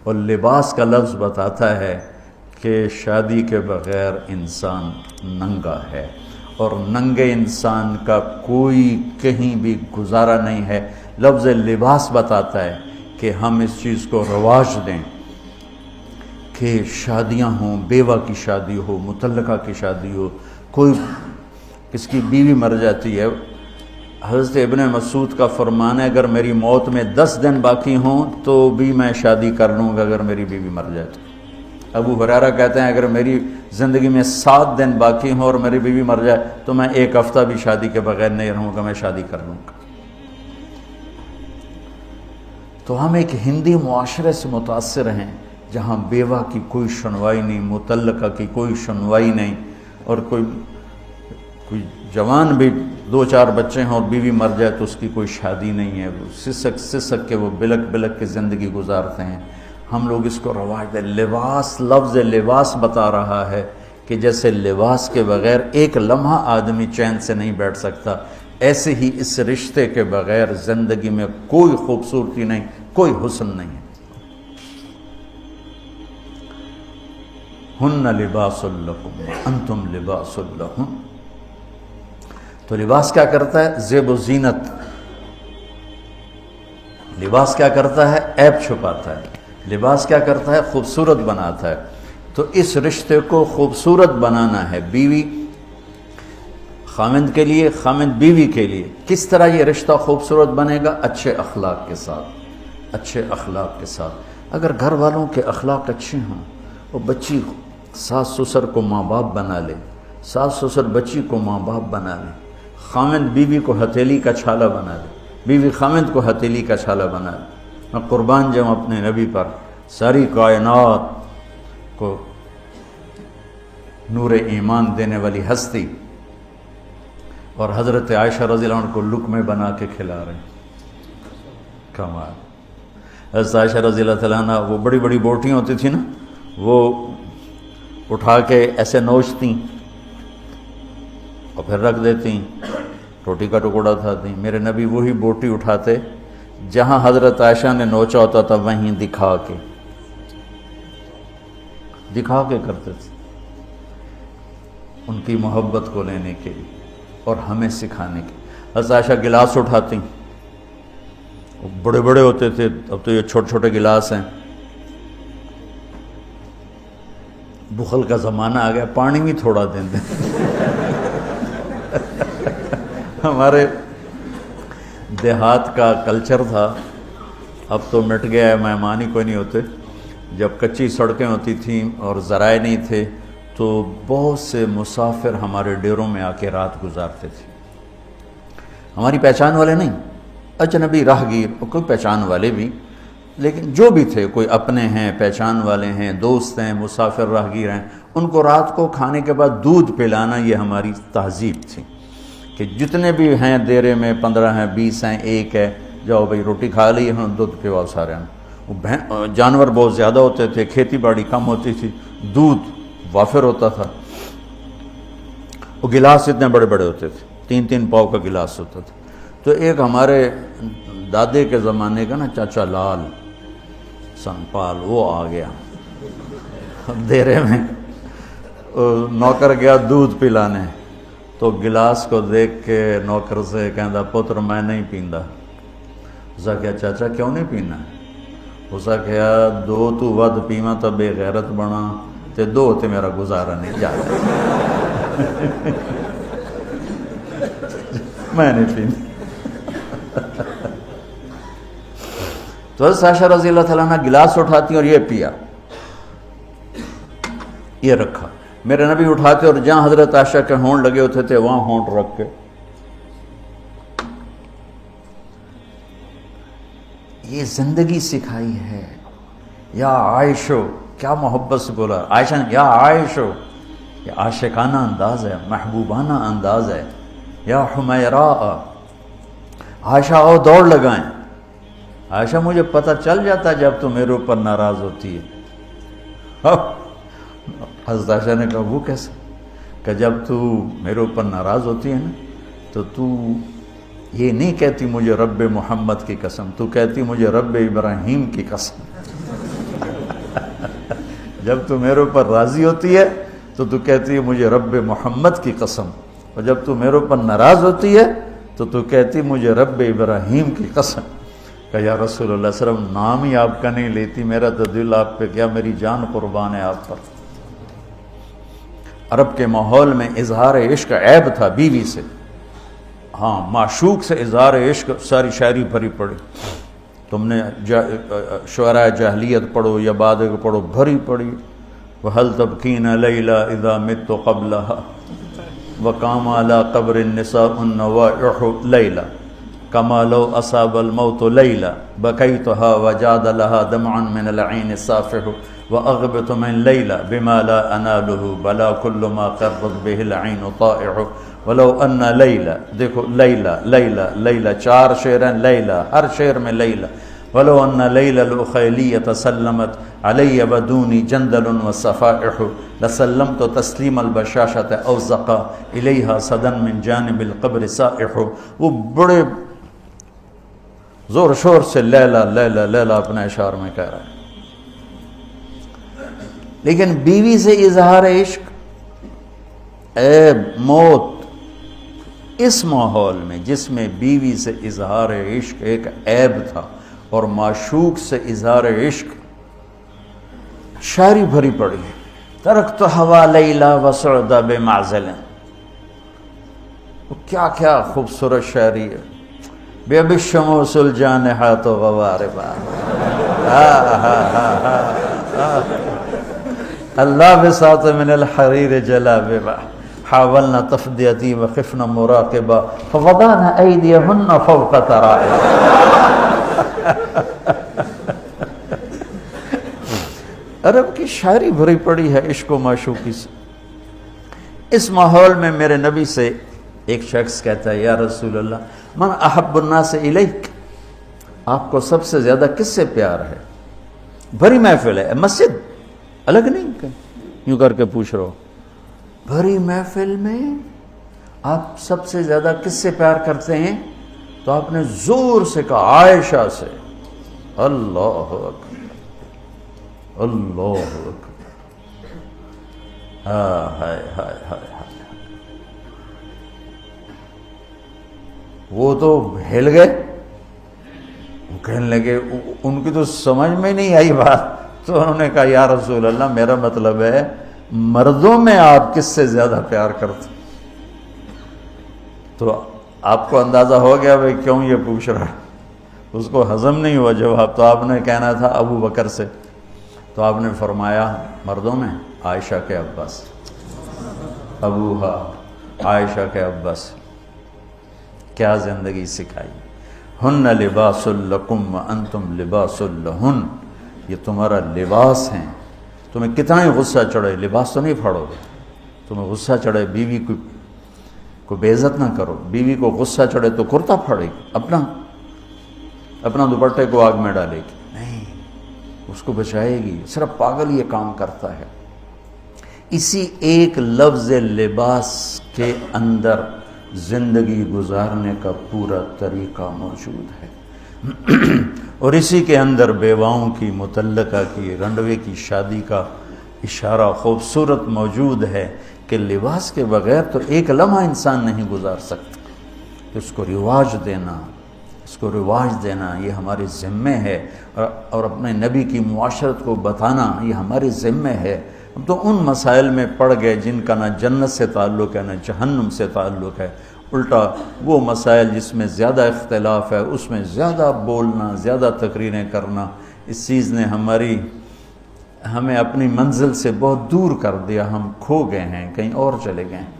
اور لباس کا لفظ بتاتا ہے کہ شادی کے بغیر انسان ننگا ہے، اور ننگے انسان کا کوئی کہیں بھی گزارا نہیں ہے۔ لفظ لباس بتاتا ہے کہ ہم اس چیز کو رواج دیں کہ شادیاں ہوں، بیوہ کی شادی ہو، مطلقہ کی شادی ہو، کوئی کس کی بیوی مر جاتی ہے، حضرت ابن مسعود کا فرمان ہے اگر میری موت میں 10 دن باقی ہوں تو بھی میں شادی کر لوں گا اگر میری بیوی مر جائے تو۔ ابو ہریرہ کہتے ہیں اگر میری زندگی میں 7 دن باقی ہوں اور میری بیوی مر جائے تو میں 1 ہفتہ بھی شادی کے بغیر نہیں رہوں گا، میں شادی کر لوں گا۔ تو ہم ایک ہندی معاشرے سے متاثر ہیں جہاں بیوہ کی کوئی سنوائی نہیں، مطلقہ کی کوئی سنوائی نہیں، اور کوئی جوان بھی 2-4 بچے ہیں اور بیوی مر جائے تو اس کی کوئی شادی نہیں ہے، وہ سسک کے وہ بلک کے زندگی گزارتے ہیں۔ ہم لوگ اس کو رواج دیں۔ لباس، لفظ لباس بتا رہا ہے کہ جیسے لباس کے بغیر ایک لمحہ آدمی چین سے نہیں بیٹھ سکتا، ایسے ہی اس رشتے کے بغیر زندگی میں کوئی خوبصورتی نہیں، کوئی حسن نہیں ہے۔ ہن لباس لکم انتم لباس لہن۔ تو لباس کیا کرتا ہے؟ زیب و زینت۔ لباس کیا کرتا ہے؟ عیب چھپاتا ہے۔ لباس کیا کرتا ہے؟ خوبصورت بناتا ہے۔ تو اس رشتے کو خوبصورت بنانا ہے، بیوی خامند کے لیے، خامند بیوی کے لیے۔ کس طرح یہ رشتہ خوبصورت بنے گا؟ اچھے اخلاق کے ساتھ، اچھے اخلاق کے ساتھ۔ اگر گھر والوں کے اخلاق اچھے ہوں، اور بچی ساس سسر کو ماں باپ بنا لے، ساس سسر بچی کو ماں باپ بنا لے، خامند بیوی کو ہتھیلی کا چھالا بنا لے، بیوی خامند کو ہتھیلی کا چھالا بنا لے۔ میں قربان جاؤں اپنے نبی پر، ساری کائنات کو نور ایمان دینے والی ہستی، اور حضرت عائشہ رضی اللہ عنہ کو لقمے بنا کے کھلا رہے ہیں۔ کمال۔ حضرت عائشہ رضی اللہ تعالیٰ عنہ، وہ بڑی بڑی بوٹیاں ہوتی تھی نا، وہ اٹھا کے ایسے نوچتیں اور پھر رکھ دیتی، روٹی کا ٹکڑا اٹھاتی۔ میرے نبی وہی بوٹی اٹھاتے جہاں حضرت عائشہ نے نوچا ہوتا تھا، وہیں دکھا کے کرتے تھے، ان کی محبت کو لینے کے لیے اور ہمیں سکھانے کے۔ حضرت عائشہ گلاس اٹھاتی، وہ بڑے بڑے ہوتے تھے، اب تو یہ چھوٹے چھوٹے گلاس ہیں، بخل کا زمانہ آ گیا، پانی بھی تھوڑا دیں دیں۔ ہمارے دیہات کا کلچر تھا، اب تو مٹ گیا ہے، مہمان ہی کوئی نہیں ہوتے۔ جب کچی سڑکیں ہوتی تھیں اور ذرائع نہیں تھے تو بہت سے مسافر ہمارے ڈیروں میں آ کے رات گزارتے تھے، ہماری پہچان والے نہیں، اجنبی راہگیر، اور کوئی پہچان والے بھی، لیکن جو بھی تھے، کوئی اپنے ہیں، پہچان والے ہیں، دوست ہیں، مسافر راہگیر ہیں، ان کو رات کو کھانے کے بعد دودھ پلانا یہ ہماری تہذیب تھی کہ جتنے بھی ہیں دیرے میں، 15 ہیں، 20 ہیں، 1 ہے، جاؤ بھائی روٹی کھا لی، ہاں دودھ پلاؤ سارے ہیں۔ جانور بہت زیادہ ہوتے تھے، کھیتی باڑی کم ہوتی تھی، دودھ وافر ہوتا تھا، وہ گلاس اتنے بڑے بڑے ہوتے تھے، 3 پاؤ کا گلاس ہوتا تھا۔ تو ایک ہمارے دادے کے زمانے کا نا چاچا لال سنپال، وہ آ گیا دیرے میں، نوکر گیا دودھ پلانے، تو گلاس کو دیکھ کے نوکر سے کہندا پتر میں نہیں پیندا۔ اسا کہا چاچا کیوں نہیں پینا؟ اسا کہا 2 تو ود پیواں تو بے غیرت بنا، تے 2 تے میرا گزارا نہیں جاتا۔ میں نہیں پیندا۔ تو حضرت عائشہ رضی اللہ تعالیٰ عنہ گلاس اٹھاتی اور یہ پیا، یہ رکھا۔ میرے نبی اٹھاتے اور جہاں حضرت عائشہ کے ہونٹ لگے ہوتے تھے وہاں ہونٹ رکھ کے یہ زندگی سکھائی ہے۔ یا عائشو، کیا محبت سے بولا عائشہ نے، یا عائشو، یہ عاشقانہ انداز ہے، محبوبانہ انداز ہے۔ یا حمیراء، عائشہ آؤ دوڑ لگائیں۔ عائشہ مجھے پتہ چل جاتا جب تو میرے اوپر ناراض ہوتی ہے۔ حضرت عائشہ نے کہا وہ کیسے؟ کہ جب تو میرے اوپر ناراض ہوتی ہے نا تو یہ نہیں کہتی مجھے رب محمد کی قسم، تو کہتی مجھے رب ابراہیم کی قسم۔ جب تو میرے اوپر راضی ہوتی ہے تو کہتی ہے مجھے رب محمد کی قسم، اور جب تو میرے اوپر ناراض ہوتی ہے تو کہتی مجھے رب ابراہیم کی قسم۔ کہ یا رسول اللہ صلی اللہ علیہ وسلم نام ہی آپ کا نہیں لیتی، میرا تو دل آپ پہ کیا، میری جان قربان ہے آپ پر۔ عرب کے ماحول میں اظہار عشق عیب تھا بیوی سے، ہاں معشوق سے اظہار عشق، ساری شاعری بھری پڑی، تم نے شعراء جاہلیت پڑھو یا بعد کو پڑھو، بھری پڑی۔ وَهَلْ تَبْكِينَ لَيْلَا إِذَا مِتُّ قَبْلَهَا وَقَامَ عَلَىٰ قَبْرِ النِّسَاءُ النَّوَائِحُ لَيْلَا كَمَا لَوْ أَصَابَ الْمَوْتُ لَيْلَا بَكَيْتُهَا وَجَادَ لَهَا دَمْعًا مِنَ الْعَيْنِ الصَّافِحُ وَأَغْبِطُ مِنْ لَيْلَا بِمَا لَا أَنَالُهُ بَلَا كُلُّ مَا قَرَّتْ بِهِ الْعَيْنُ طَائِعُ وَلَوْ أَنَّ لَيْلَا، دیکھو لیلا لیلا لیلا، چار شعر ہیں لیلا، ہر شعر میں لیلا۔ وَلَوْ أَنَّ لَيْلَ الْأُخَيْلِيَّةَ سَلَّمَتْ عَلَيَّ بَدُونِي جَنْدَلٌ وَصَفَائِحُ لَسَلَّمْتُ تَسْلِيمَ الْبَشَاشَةِ أَوْ زَقَى إِلَيْهَا صَدًا مِنْ جَانِبِ الْقَبْرِ سَائِحُ۔ وہ بڑے زور شور سے لیلا لیلا لیلا اپنے اشعار میں کہہ رہا ہے، لیکن بیوی سے اظہار عشق عیب، موت، اس ماحول میں جس میں بیوی سے اظہار عشق ایک عیب تھا اور معشوق سے اظہار عشق شاعری بھری پڑی ہے۔ ترکت ہوا لیلا وسعد بمعزل، کیا کیا خوبصورت شاعری ہے۔ بے اب الشموس الجانحات غواربا، اللہ بساط من الحریر جلاببا حاولنا تفدیتی وخفنا مراقبا فوضعنا ایدیہن فوق ترائب۔ عرب کی شاعری بھری پڑی ہے عشق و معشوقی سے۔ اس ماحول میں میرے نبی سے ایک شخص کہتا ہے یا رسول اللہ من احب الناس الیک، آپ کو سب سے زیادہ کس سے پیار ہے؟ بھری محفل ہے، مسجد الگ نہیں یوں کر کے پوچھ رہا ہو، بھری محفل میں آپ سب سے زیادہ کس سے پیار کرتے ہیں؟ تو آپ نے زور سے کہا عائشہ سے۔ اللہ اکبر اللہ اکبر، ہائے ہائے ہائے۔ وہ تو ہل گئے، وہ کہنے لگے، ان کی تو سمجھ میں نہیں آئی بات، تو انہوں نے کہا یا رسول اللہ میرا مطلب ہے مردوں میں آپ کس سے زیادہ پیار کرتے؟ تو آپ کو اندازہ ہو گیا بھائی کیوں یہ پوچھ رہا ہے، اس کو ہضم نہیں ہوا جواب، تو آپ نے کہنا تھا ابو بکر سے، تو آپ نے فرمایا مردوں میں عائشہ کے ابا سے، ابوہا عائشہ کے ابا سے۔ کیا زندگی سکھائی، ہن لباس لکم وانتم لباس لہن، یہ تمہارا لباس ہیں، تمہیں کتنا ہی غصہ چڑھے لباس تو نہیں پھاڑو گے، تمہیں غصہ چڑھے بیوی کو بے عزت نہ کرو، بیوی کو غصہ چڑھے تو کرتا پھاڑے گی، اپنا دوپٹے کو آگ میں ڈالے گی، نہیں اس کو بچائے گی، صرف پاگل یہ کام کرتا ہے۔ اسی ایک لفظ لباس کے اندر زندگی گزارنے کا پورا طریقہ موجود ہے، اور اسی کے اندر بیواؤں کی، مطلقہ کی، رنڈوے کی شادی کا اشارہ خوبصورت موجود ہے کہ لباس کے بغیر تو ایک لمحہ انسان نہیں گزار سکتا، اس کو رواج دینا یہ ہمارے ذمے ہے، اور اپنے نبی کی معاشرت کو بتانا یہ ہمارے ذمے ہے۔ ہم تو ان مسائل میں پڑ گئے جن کا نہ جنت سے تعلق ہے نہ جہنم سے تعلق ہے، الٹا وہ مسائل جس میں زیادہ اختلاف ہے اس میں زیادہ بولنا، زیادہ تقریریں کرنا، اس چیز نے ہمیں اپنی منزل سے بہت دور کر دیا، ہم کھو گئے ہیں، کہیں اور چلے گئے ہیں۔